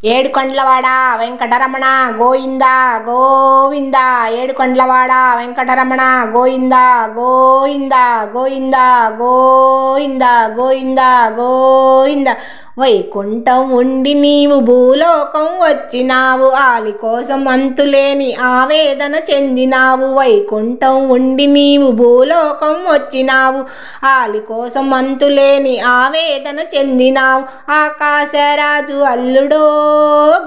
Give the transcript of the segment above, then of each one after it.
ఏడుకొండలవాడ వెంకటరమణ గోయింద గోవింద ఏడుకొండలవాడ వెంకటరమణ గోయింద గోయింద గోయింద గోయింద గోయింద గోయింద వైకుంఠం ఉండి నీవు భూలోకం వచ్చినావు ఆలి కోసం అంతులేని ఆవేదన చెందినావు వైకుంఠం ఉండి నీవు భూలోకం వచ్చినావు ఆలి కోసం అంతులేని ఆవేదన చెందినావు ఆకాశరాజు అల్లుడో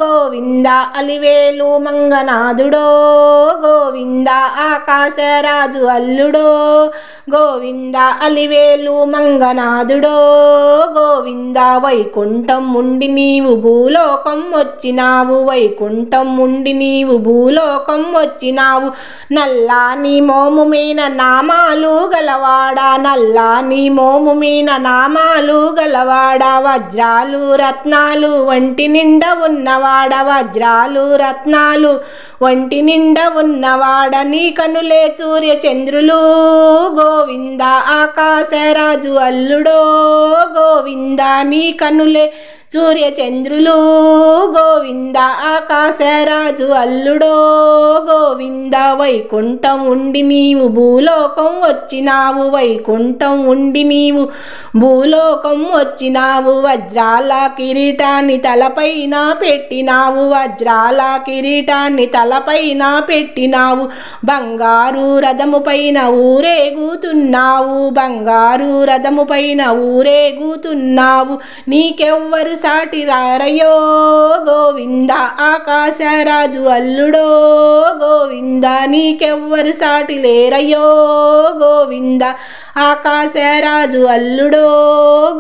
గోవింద అలివేలు మంగనాథుడో గోవింద ఆకాశరాజు అల్లుడో గోవింద అలివేలు మంగనాథుడో గోవింద వైకుంఠం ఉండి నీవు భూలోకం వచ్చినావు వైకుంఠం ఉండి నీవు భూలోకం వచ్చినావు నల్లాని మోము మీన నామాలు గలవాడ నల్లాని మోము మీన నామాలు గలవాడ వజ్రాలు రత్నాలు వంటి నిండా ఉన్నవాడ వజ్రాలు రత్నాలు వంటి నిండా ఉన్నవాడ నీ కనులే సూర్య చంద్రులు గోవింద ఆకాశరాజు అల్లుడో గోవింద నీ కనులే సూర్య చంద్రులు గోవింద ఆకాశరాజు అల్లుడో గోవింద వైకుంఠం ఉండి నీవు భూలోకం వచ్చినావు వైకుంఠం ఉండి నీవు భూలోకం వచ్చినావు వజ్రాల కిరీటాన్ని తలపైన పెట్టినావు వజ్రాల కిరీటాన్ని తలపైన పెట్టినావు బంగారు రథము పైన ఊరేగుతున్నావు బంగారు రథము పైన ఊరేగుతున్నావు నీకెవ్వరు సాటి రారయో గోవింద ఆకాశరాజు అల్లుడో గోవింద నీకెవ్వరు సాటి లేరయో గోవింద ఆకాశరాజు అల్లుడో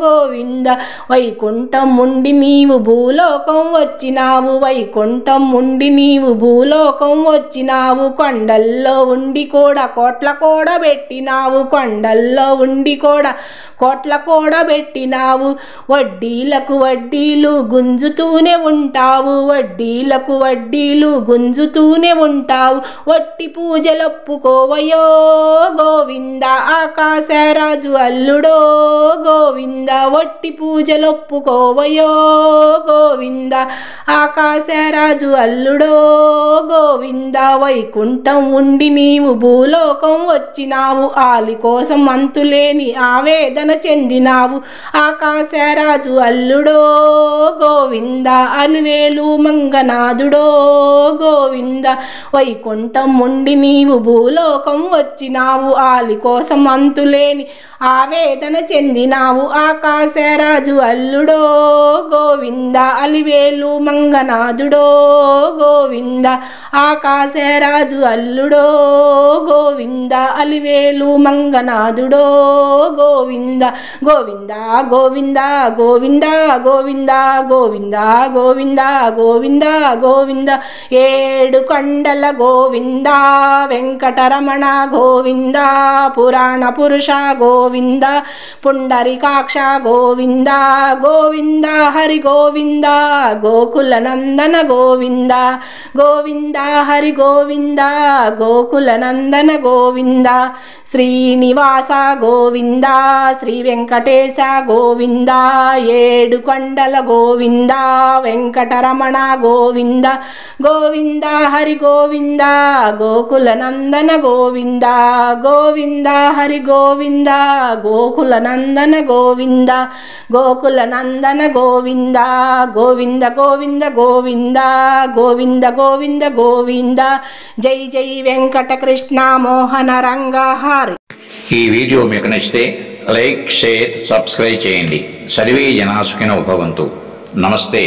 గోవింద వైకుంఠం ఉండి నీవు భూలోకం వచ్చినావు వైకుంఠం ఉండి నీవు భూలోకం వచ్చినావు కొండల్లో ఉండి కూడా కోట్ల కూడా పెట్టినావు కొండల్లో ఉండి కూడా కోట్ల కూడా పెట్టినావు వడ్డీలకు వడ్డీలు గుంజుతూనే ఉంటావు వడ్డీలకు వడ్డీలు గుంజుతూనే ఉంటావు వట్టి పూజలొప్పుకోవయో గోవింద ఆకాశరాజు అల్లుడో గోవింద వట్టి పూజలొప్పుకోవయో గోవింద ఆకాశరాజు అల్లుడో గోవింద వైకుంఠం ఉండి నీవు భూలోకం వచ్చినావు ఆలి కోసం అంతులేని ఆవేదన చెందినావు ఆకాశరాజు అల్లుడో గోవింద అలివేలు మంగనాథుడో గోవింద వైకుంఠం ఉండి నీవు భూలోకం వచ్చినావు ఆలి కోసం అంతులేని ఆవేదన చెందినావు ఆకాశరాజు అల్లుడో గోవింద అలివేలు మంగనాథుడో గోవింద ఆకాశరాజు అల్లుడో గోవింద అలివేలు మంగనాథుడో గోవింద గోవింద గోవింద గోవింద గోవింద గోవింద గోవింద గోవింద గోవింద ఏడు కొండల గోవింద వెంకటరమణ గోవింద పురాణ పురుష గోవింద పుండరీకాక్ష గోవింద గోవింద హరి గోవింద గోకుల నందన గోవింద గోవింద హరి గోవింద గోకుల నందన గోవింద శ్రీనివాస గోవింద శ్రీ వెంకటేశ గోవింద ఏడు కొండల గోవింద వెంకటరమణ గోవింద గోవింద హరి గోవింద గోకుల నందన గోవింద గోవింద హరి గోవింద గోకుల నందన గోవింద గోకుల నందన గోవింద గోవింద గోవింద గోవింద గోవింద గోవింద గోవింద జై జై వెంకట కృష్ణ మోహన రంగ హరి. ఈ వీడియో మీకు నచ్చితే లైక్ షేర్ సబ్స్క్రైబ్ చేయండి. సర్వే జనా సుఖినో భవంతు. నమస్తే.